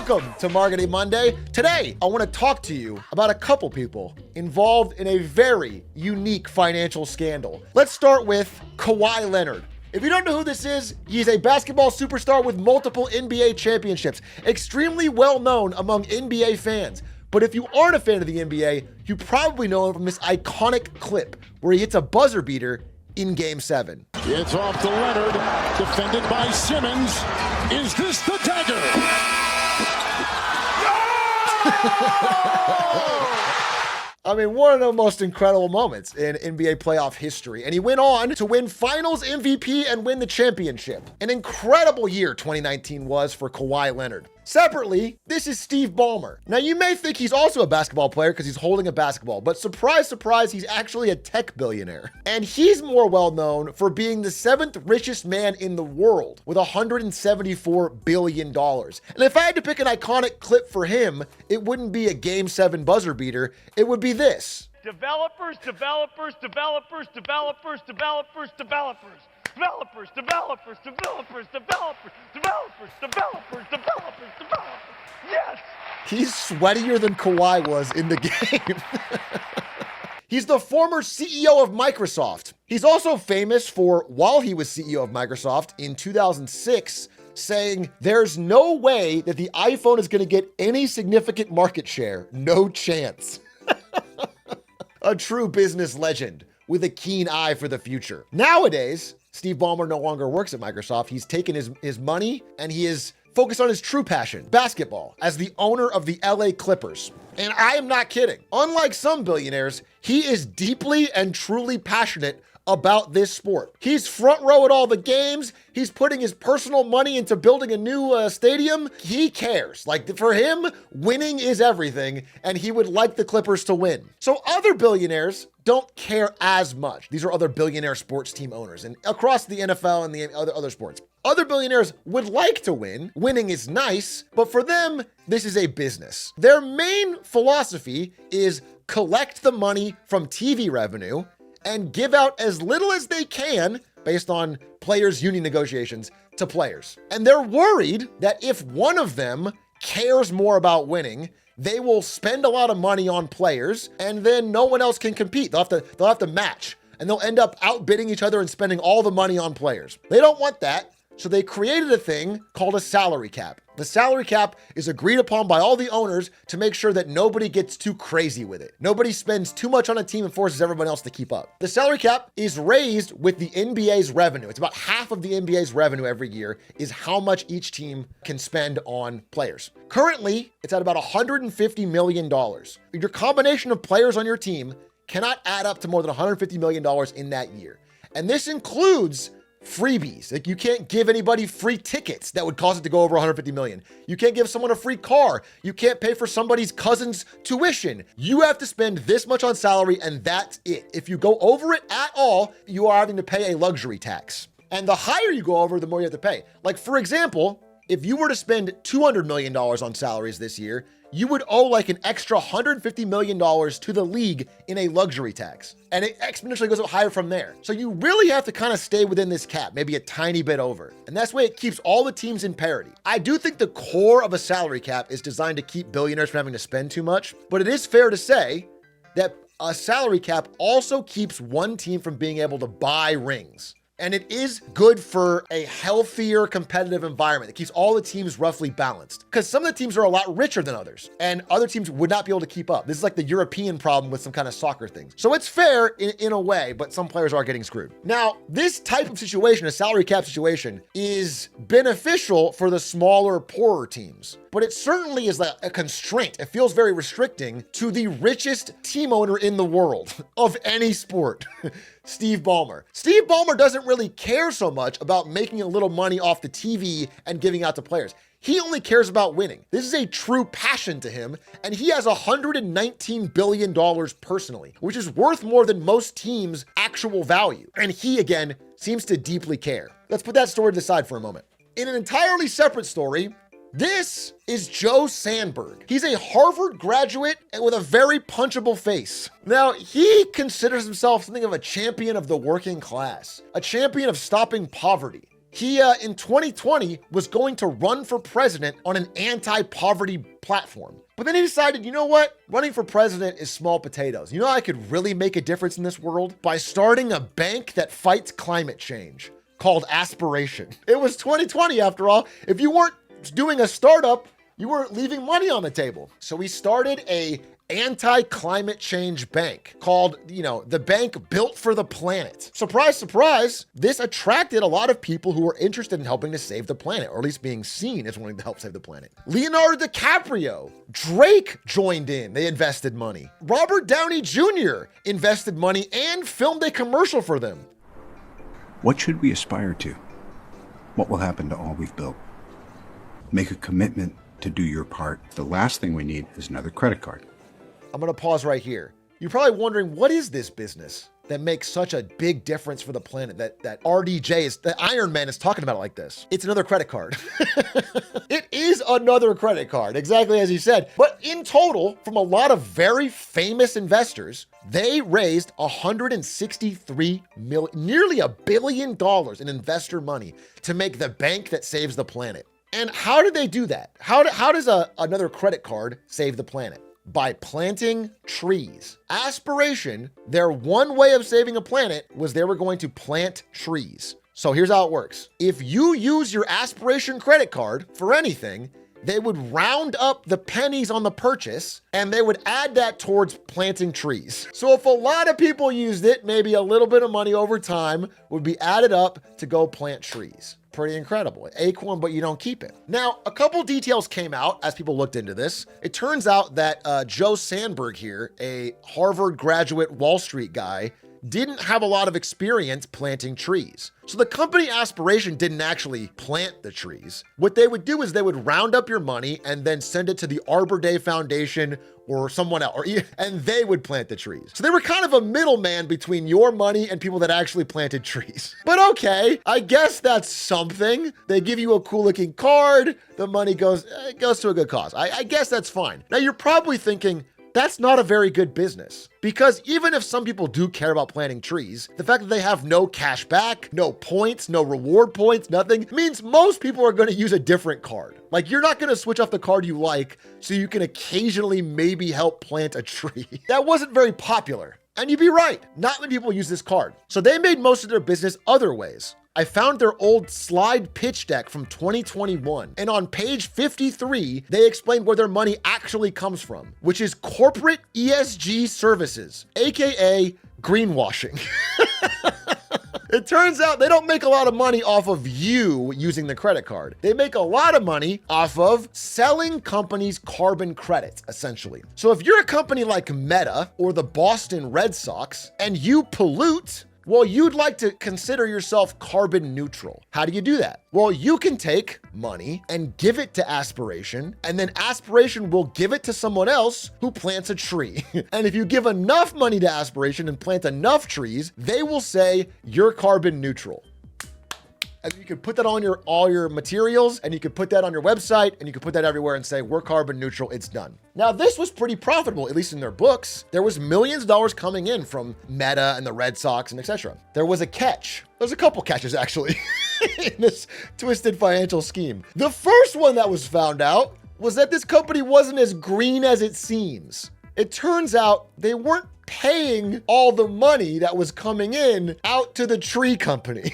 Welcome to Marketing Monday. Today, I want to talk to you about a couple people involved in a very unique financial scandal. Let's start with Kawhi Leonard. If you don't know who this is, he's a basketball superstar with multiple NBA championships, extremely well known among NBA fans. But if you aren't a fan of the NBA, you probably know him from this iconic clip where he hits a buzzer beater in Game 7. It's off to Leonard, defended by Simmons. Is this the dagger? I mean, one of the most incredible moments in NBA playoff history. And he went on to win Finals MVP and win the championship. An incredible year 2019 was for Kawhi Leonard. Separately, this is Steve Ballmer. Now, you may think he's also a basketball player because he's holding a basketball, but surprise, surprise, he's actually a tech billionaire. And he's more well known for being the 7th richest man in the world with $174 billion. And if I had to pick an iconic clip for him, it wouldn't be a Game 7 buzzer beater. It would be this. Developers. Yes! He's sweatier than Kawhi was in the game. He's the former CEO of Microsoft. He's also famous for, while he was CEO of Microsoft in 2006, saying there's no way that the iPhone is going to get any significant market share. No chance. A true business legend with a keen eye for the future. Nowadays, Steve Ballmer no longer works at Microsoft. He's taken his money and he is focused on his true passion, basketball, as the owner of the LA Clippers. And I am not kidding. Unlike some billionaires, he is deeply and truly passionate about this sport. He's front row at all the games. He's putting his personal money into building a new stadium. He cares. Like, for him, winning is everything, and he would like the Clippers to win. So other billionaires don't care as much. These are other billionaire sports team owners and across the NFL and the other sports. Other billionaires would like to win. Winning is nice, but for them, this is a business. Their main philosophy is collect the money from TV revenue and give out as little as they can based on players' union negotiations to players. And they're worried that if one of them cares more about winning, they will spend a lot of money on players and then no one else can compete. They'll have to match and they'll end up outbidding each other and spending all the money on players. They don't want that. So they created a thing called a salary cap. The salary cap is agreed upon by all the owners to make sure that nobody gets too crazy with it. Nobody spends too much on a team and forces everyone else to keep up. The salary cap is raised with the NBA's revenue. It's about half of the NBA's revenue every year is how much each team can spend on players. Currently, it's at about $150 million. Your combination of players on your team cannot add up to more than $150 million in that year. And this includes freebies. Like, you can't give anybody free tickets that would cause it to go over 150 million. You can't give someone a free car. You can't pay for somebody's cousin's tuition. You have to spend this much on salary and that's it. If you go over it at all, you are having to pay a luxury tax. And the higher you go over, the more you have to pay. Like, for example, if you were to spend $200 million on salaries this year, you would owe like an extra $150 million to the league in a luxury tax. And it exponentially goes up higher from there. So you really have to kind of stay within this cap, maybe a tiny bit over. And that's why it keeps all the teams in parity. I do think the core of a salary cap is designed to keep billionaires from having to spend too much, but it is fair to say that a salary cap also keeps one team from being able to buy rings. And it is good for a healthier competitive environment. It keeps all the teams roughly balanced because some of the teams are a lot richer than others and other teams would not be able to keep up. This is like the European problem with some kind of soccer things. So it's fair in a way, but some players are getting screwed. Now, this type of situation, a salary cap situation, is beneficial for the smaller, poorer teams. But it certainly is like a constraint. It feels very restricting to the richest team owner in the world of any sport, Steve Ballmer. Steve Ballmer doesn't really care so much about making a little money off the TV and giving out to players. He only cares about winning. This is a true passion to him, and he has $119 billion personally, which is worth more than most teams' actual value. And he, again, seems to deeply care. Let's put that story to the side for a moment. In an entirely separate story, this is Joe Sandberg. He's a Harvard graduate and with a very punchable face. Now, he considers himself something of a champion of the working class, a champion of stopping poverty. He, in 2020, was going to run for president on an anti-poverty platform. But then he decided, you know what? Running for president is small potatoes. You know how I could really make a difference in this world? By starting a bank that fights climate change called Aspiration. It was 2020 after all. If you weren't doing a startup, you were leaving money on the table. So he started a anti-climate change bank called, the bank built for the planet. Surprise, surprise, this attracted a lot of people who were interested in helping to save the planet, or at least being seen as wanting to help save the planet. Leonardo DiCaprio, Drake joined in. They invested money. Robert Downey Jr. invested money and filmed a commercial for them. What should we aspire to? What will happen to all we've built? Make a commitment to do your part. The last thing we need is another credit card. I'm going to pause right here. You're probably wondering, what is this business that makes such a big difference for the planet that that Iron Man is talking about it like this? It's another credit card. It is another credit card, exactly as you said. But in total, from a lot of very famous investors, they raised $163 million, nearly $1 billion in investor money to make the bank that saves the planet. And how did they do that? How does another credit card save the planet? By planting trees. Aspiration, their one way of saving a planet was they were going to plant trees. So here's how it works. If you use your Aspiration credit card for anything, they would round up the pennies on the purchase and they would add that towards planting trees. So if a lot of people used it, maybe a little bit of money over time would be added up to go plant trees. Pretty incredible. Acorn, but you don't keep it. Now, a couple details came out as people looked into this. It turns out that Joe Sandberg here, a Harvard graduate Wall Street guy, didn't have a lot of experience planting trees. So the company Aspiration didn't actually plant the trees. What they would do is they would round up your money and then send it to the Arbor Day Foundation or someone else, and they would plant the trees. So they were kind of a middleman between your money and people that actually planted trees. But okay, I guess that's something. They give you a cool looking card. The money goes to a good cause. I guess that's fine. Now you're probably thinking, that's not a very good business. Because even if some people do care about planting trees, the fact that they have no cash back, no points, no reward points, nothing, means most people are going to use a different card. Like, you're not going to switch off the card you like so you can occasionally maybe help plant a tree. That wasn't very popular. And you'd be right, not many people use this card. So they made most of their business other ways. I found their old slide pitch deck from 2021. And on page 53, they explained where their money actually comes from, which is corporate ESG services, AKA greenwashing. It turns out they don't make a lot of money off of you using the credit card. They make a lot of money off of selling companies carbon credits, essentially. So if you're a company like Meta or the Boston Red Sox and you pollute, well, you'd like to consider yourself carbon neutral. How do you do that? Well, you can take money and give it to Aspiration, and then Aspiration will give it to someone else who plants a tree. And if you give enough money to Aspiration and plant enough trees, they will say you're carbon neutral. And you can put that on all your materials, and you can put that on your website, and you can put that everywhere and say, we're carbon neutral, it's done. Now, this was pretty profitable, at least in their books. There was millions of dollars coming in from Meta and the Red Sox and etc. There was a catch. There's a couple catches, actually, in this twisted financial scheme. The first one that was found out was that this company wasn't as green as it seems. It turns out they weren't paying all the money that was coming in out to the tree company.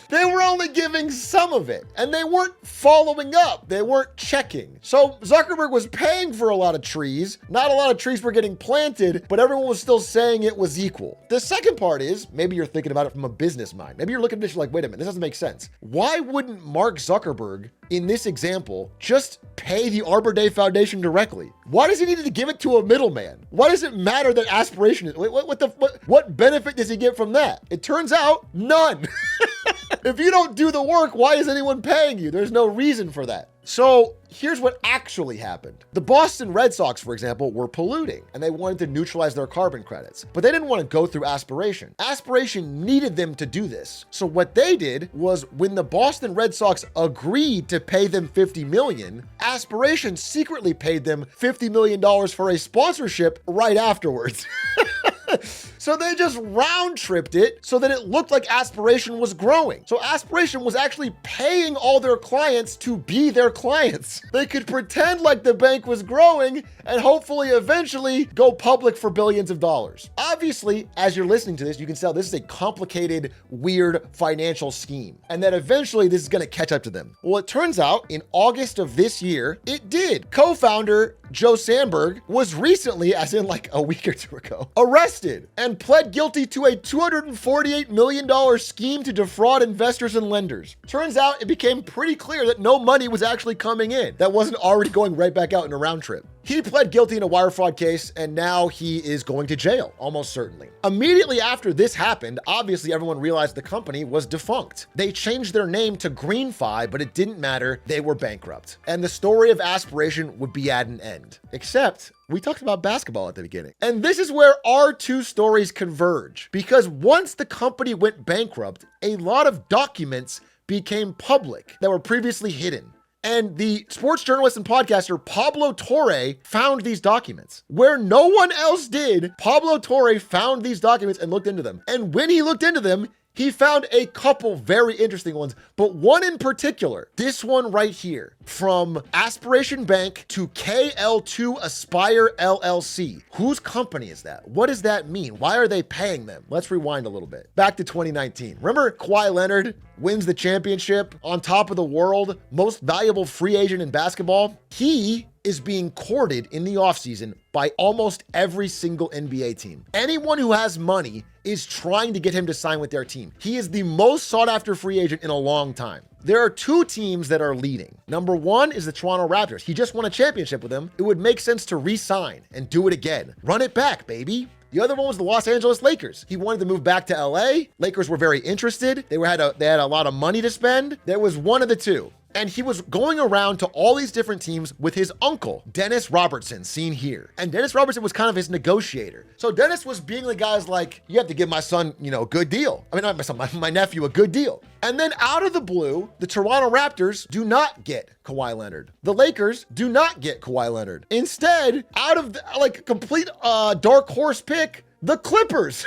They were only giving some of it, and they weren't following up. They weren't checking. So Zuckerberg was paying for a lot of trees. Not a lot of trees were getting planted, but everyone was still saying it was equal. The second part is, maybe you're thinking about it from a business mind. Maybe you're looking at this, you're like, wait a minute, this doesn't make sense. Why wouldn't Mark Zuckerberg, in this example, just pay the Arbor Day Foundation directly? Why does he need to give it to a middleman? Why does it matter that Aspiration is, what benefit does he get from that? It turns out, none. If you don't do the work, why is anyone paying you? There's no reason for that. So here's what actually happened. The Boston Red Sox, for example, were polluting and they wanted to neutralize their carbon credits, but they didn't want to go through Aspiration. Aspiration needed them to do this. So what they did was when the Boston Red Sox agreed to pay them $50 million, Aspiration secretly paid them $50 million for a sponsorship right afterwards. So they just round-tripped it so that it looked like Aspiration was growing. So Aspiration was actually paying all their clients to be their clients. They could pretend like the bank was growing and hopefully eventually go public for billions of dollars. Obviously, as you're listening to this, you can tell this is a complicated, weird financial scheme, and that eventually this is going to catch up to them. Well, it turns out in August of this year, it did. Co-founder Joe Sandberg was recently, as in like a week or two ago, arrested and pled guilty to a $248 million scheme to defraud investors and lenders. Turns out it became pretty clear that no money was actually coming in. That wasn't already going right back out in a round trip. He pled guilty in a wire fraud case, and now he is going to jail, almost certainly. Immediately after this happened, obviously everyone realized the company was defunct. They changed their name to GreenFi, but it didn't matter. They were bankrupt. And the story of Aspiration would be at an end. Except, we talked about basketball at the beginning. And this is where our two stories converge. Because once the company went bankrupt, a lot of documents became public that were previously hidden. And the sports journalist and podcaster Pablo Torre found these documents. Where no one else did, Pablo Torre found these documents and looked into them. And when he looked into them, he found a couple very interesting ones, but one in particular, this one right here, from Aspiration Bank to KL2 Aspire LLC. Whose company is that? What does that mean? Why are they paying them? Let's rewind a little bit. Back to 2019. Remember Kawhi Leonard wins the championship, on top of the world, most valuable free agent in basketball? He is being courted in the offseason by almost every single NBA team. Anyone who has money is trying to get him to sign with their team. He is the most sought after free agent in a long time. There are two teams that are leading. Number one is the Toronto Raptors. He just won a championship with them. It would make sense to re-sign and do it again. Run it back, baby. The other one was the Los Angeles Lakers. He wanted to move back to LA. Lakers were very interested. They had a lot of money to spend. There was one of the two. And he was going around to all these different teams with his uncle, Dennis Robertson, seen here. And Dennis Robertson was kind of his negotiator. So Dennis was being the guy's like, you have to give my son, a good deal. I mean, not my son, my nephew a good deal. And then out of the blue, the Toronto Raptors do not get Kawhi Leonard. The Lakers do not get Kawhi Leonard. Instead, out of complete dark horse pick, the Clippers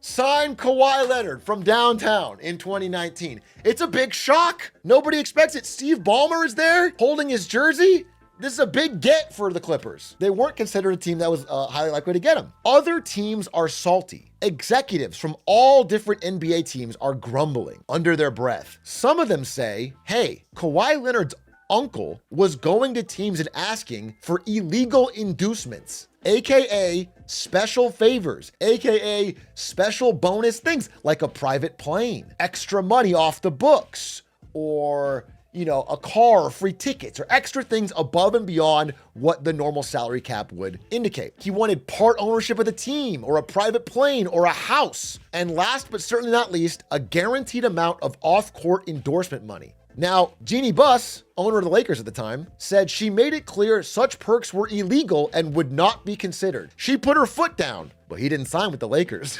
signed Kawhi Leonard from downtown in 2019. It's a big shock. Nobody expects it. Steve Ballmer is there holding his jersey. This is a big get for the Clippers. They weren't considered a team that was highly likely to get him. Other teams are salty. Executives from all different NBA teams are grumbling under their breath. Some of them say, hey, Kawhi Leonard's uncle was going to teams and asking for illegal inducements, AKA special favors, AKA special bonus things like a private plane, extra money off the books, or a car or free tickets or extra things above and beyond what the normal salary cap would indicate. He wanted part ownership of the team or a private plane or a house. And last but certainly not least, a guaranteed amount of off-court endorsement money. Now, Jeannie Buss, owner of the Lakers at the time, said she made it clear such perks were illegal and would not be considered. She put her foot down, but he didn't sign with the Lakers.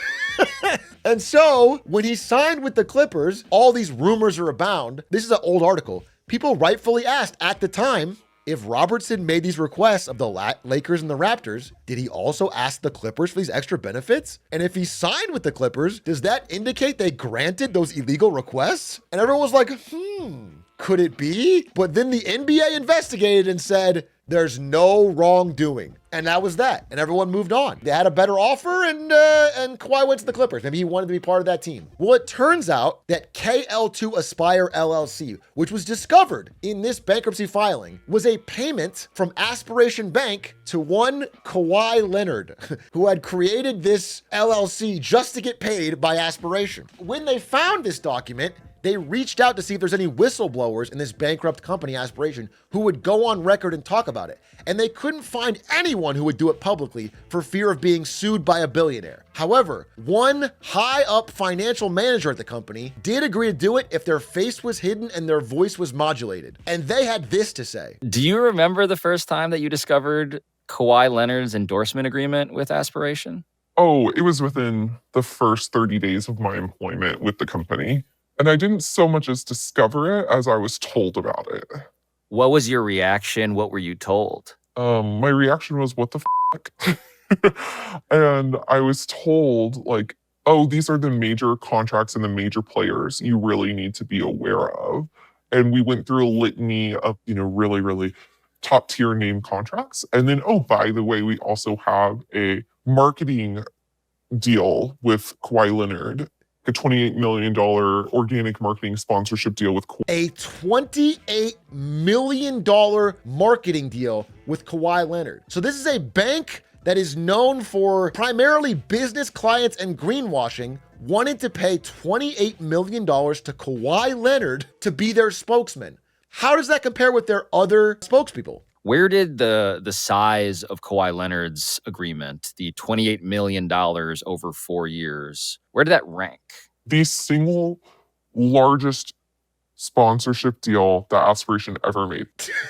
And so, when he signed with the Clippers, all these rumors are abound. This is an old article. People rightfully asked at the time, if Robertson made these requests of the Lakers and the Raptors, did he also ask the Clippers for these extra benefits? And if he signed with the Clippers, does that indicate they granted those illegal requests? And everyone was like, could it be? But then the NBA investigated and said, there's no wrongdoing. And that was that. And everyone moved on. They had a better offer and Kawhi went to the Clippers. Maybe he wanted to be part of that team. Well, it turns out that KL2 Aspire LLC, which was discovered in this bankruptcy filing, was a payment from Aspiration Bank to one Kawhi Leonard, who had created this LLC just to get paid by Aspiration. When they found this document, they reached out to see if there's any whistleblowers in this bankrupt company, Aspiration, who would go on record and talk about it. And they couldn't find anyone who would do it publicly for fear of being sued by a billionaire. However, one high-up financial manager at the company did agree to do it if their face was hidden and their voice was modulated. And they had this to say. Do you remember the first time that you discovered Kawhi Leonard's endorsement agreement with Aspiration? Oh, it was within the first 30 days of my employment with the company. And I didn't so much as discover it as I was told about it. What was your reaction? What were you told? My reaction was, what the f***? And I was told, like, oh, these are the major contracts and the major players you really need to be aware of. And we went through a litany of, really, really top tier name contracts. And then, oh, by the way, we also have a marketing deal with Kawhi Leonard, a $28 million organic marketing sponsorship deal with Kawhi. A $28 million marketing deal with Kawhi Leonard. So this is a bank that is known for primarily business clients and greenwashing, wanted to pay $28 million to Kawhi Leonard to be their spokesman. How does that compare with their other spokespeople? Where did the size of Kawhi Leonard's agreement, the $28 million over 4 years, where did that rank? The single largest sponsorship deal that Aspiration ever made.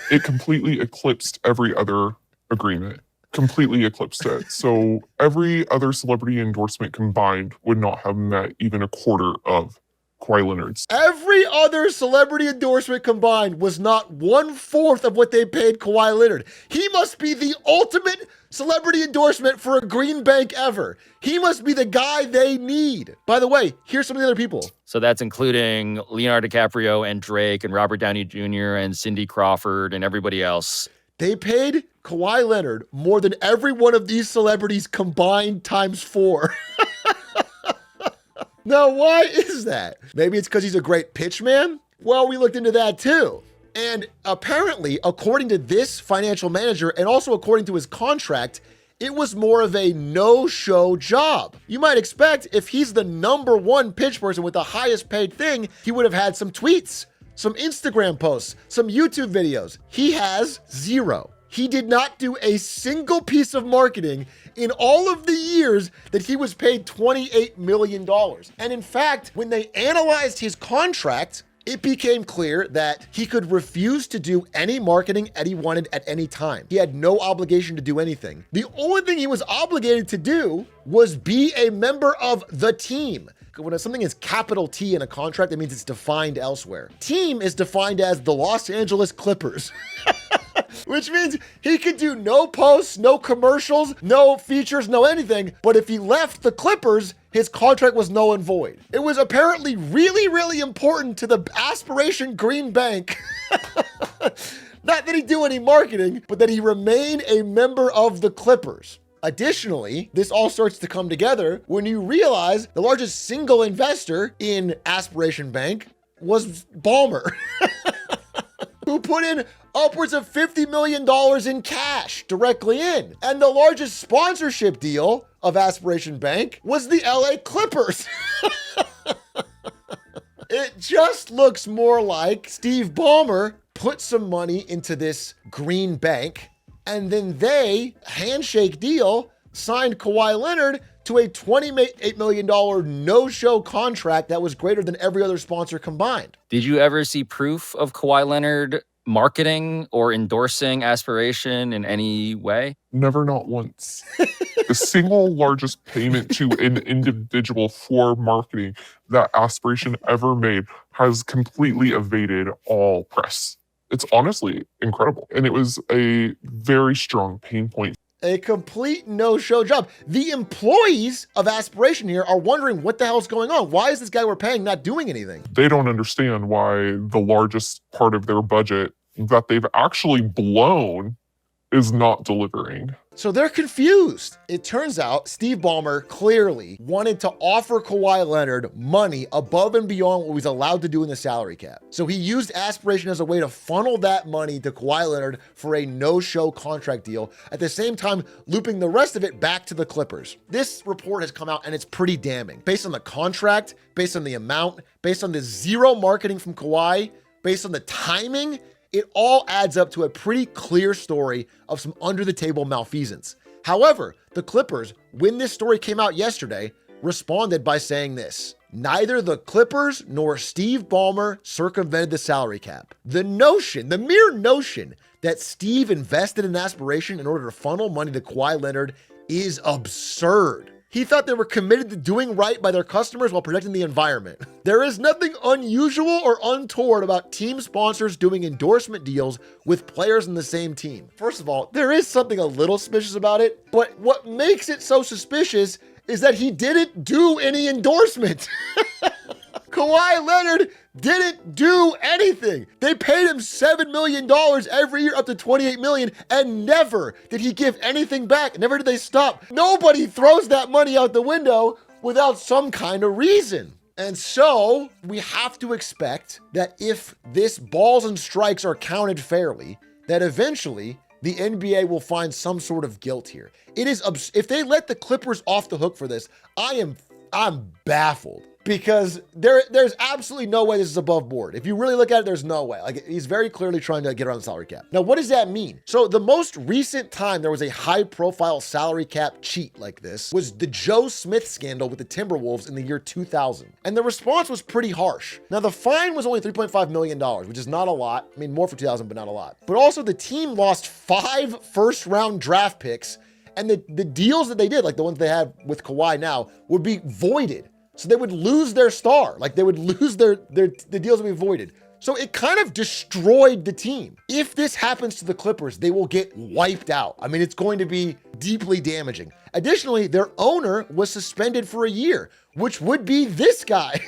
It completely eclipsed every other agreement. Completely eclipsed it. So every other celebrity endorsement combined would not have met even a quarter of Kawhi Leonard's. Every other celebrity endorsement combined was not 1/4 of what they paid Kawhi Leonard. He must be the ultimate celebrity endorsement for a green bank ever. He must be the guy they need. By the way, here's some of the other people. So that's including Leonardo DiCaprio and Drake and Robert Downey Jr. and Cindy Crawford and everybody else. They paid Kawhi Leonard more than every one of these celebrities combined times 4. Now, why is that? Maybe it's because he's a great pitch man? Well, we looked into that too. And apparently, according to this financial manager and also according to his contract, it was more of a no-show job. You might expect if he's the #1 pitch person with the highest paid thing, he would have had some tweets, some Instagram posts, some YouTube videos. He has 0. He did not do a single piece of marketing in all of the years that he was paid $28 million. And in fact, when they analyzed his contract, it became clear that he could refuse to do any marketing that he wanted at any time. He had no obligation to do anything. The only thing he was obligated to do was be a member of the team. When something is capital T in a contract, that means it's defined elsewhere. Team is defined as the Los Angeles Clippers. Which means he could do no posts, no commercials, no features, no anything. But if he left the Clippers, his contract was null and void. It was apparently really, really important to the Aspiration Green Bank. Not that he do any marketing, but that he remain a member of the Clippers. Additionally, this all starts to come together when you realize the largest single investor in Aspiration Bank was Ballmer, who put in upwards of $50 million in cash directly in. And the largest sponsorship deal of Aspiration Bank was the LA Clippers. It just looks more like Steve Ballmer put some money into this green bank, and then they, handshake deal, signed Kawhi Leonard to a $28 million no-show contract that was greater than every other sponsor combined. Did you ever see proof of Kawhi Leonard marketing or endorsing Aspiration in any way? Never, not once. The single largest payment to an individual for marketing that Aspiration ever made has completely evaded all press. It's honestly incredible. And it was a very strong pain point. A complete no-show job. The employees of Aspiration here are wondering what the hell's going on. Why is this guy we're paying not doing anything? They don't understand why the largest part of their budget that they've actually blown is not delivering. So they're confused. It turns out Steve Ballmer clearly wanted to offer Kawhi Leonard money above and beyond what he's allowed to do in the salary cap. So he used Aspiration as a way to funnel that money to Kawhi Leonard for a no-show contract deal, at the same time looping the rest of it back to the Clippers. This report has come out and it's pretty damning. Based on the contract, based on the amount, based on the 0 marketing from Kawhi, based on the timing, it all adds up to a pretty clear story of some under-the-table malfeasance. However, the Clippers, when this story came out yesterday, responded by saying this: neither the Clippers nor Steve Ballmer circumvented the salary cap. The mere notion that Steve invested in Aspiration in order to funnel money to Kawhi Leonard is absurd. He thought they were committed to doing right by their customers while protecting the environment. There is nothing unusual or untoward about team sponsors doing endorsement deals with players in the same team. First of all, there is something a little suspicious about it, but what makes it so suspicious is that he didn't do any endorsement. Kawhi Leonard didn't do anything. They paid him $7 million every year up to $28 million, and never did he give anything back. Never did they stop. Nobody throws that money out the window without some kind of reason. And so we have to expect that if this balls and strikes are counted fairly, that eventually the NBA will find some sort of guilt here. It is if they let the Clippers off the hook for this, I'm baffled. Because there's absolutely no way this is above board. If you really look at it, there's no way. Like, he's very clearly trying to get around the salary cap. Now, what does that mean? So the most recent time there was a high-profile salary cap cheat like this was the Joe Smith scandal with the Timberwolves in the year 2000. And the response was pretty harsh. Now, the fine was only $3.5 million, which is not a lot. I mean, more for 2000, but not a lot. But also, the team lost 5 first-round draft picks, and the deals that they did, like the ones they have with Kawhi now, would be voided. So they would lose their star, like they would lose the deals would be voided. So it kind of destroyed the team. If this happens to the Clippers, they will get wiped out. I mean, it's going to be deeply damaging. Additionally, their owner was suspended for a year, which would be this guy.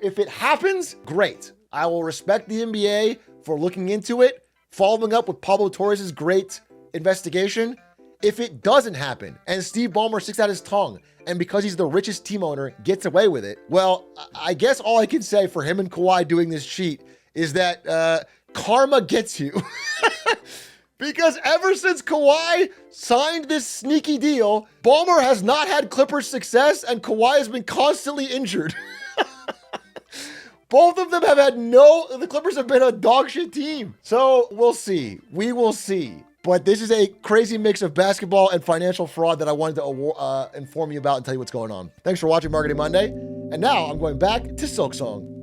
If it happens, great. I will respect the NBA for looking into it, following up with Pablo Torres' great investigation. If it doesn't happen and Steve Ballmer sticks out his tongue and because he's the richest team owner gets away with it, well, I guess all I can say for him and Kawhi doing this cheat is that karma gets you. Because ever since Kawhi signed this sneaky deal, Ballmer has not had Clippers success and Kawhi has been constantly injured. Both of them have had the Clippers have been a dog shit team. So we'll see. We will see. But this is a crazy mix of basketball and financial fraud that I wanted to inform you about and tell you what's going on. Thanks for watching Marketing Monday. And now I'm going back to Silk Song.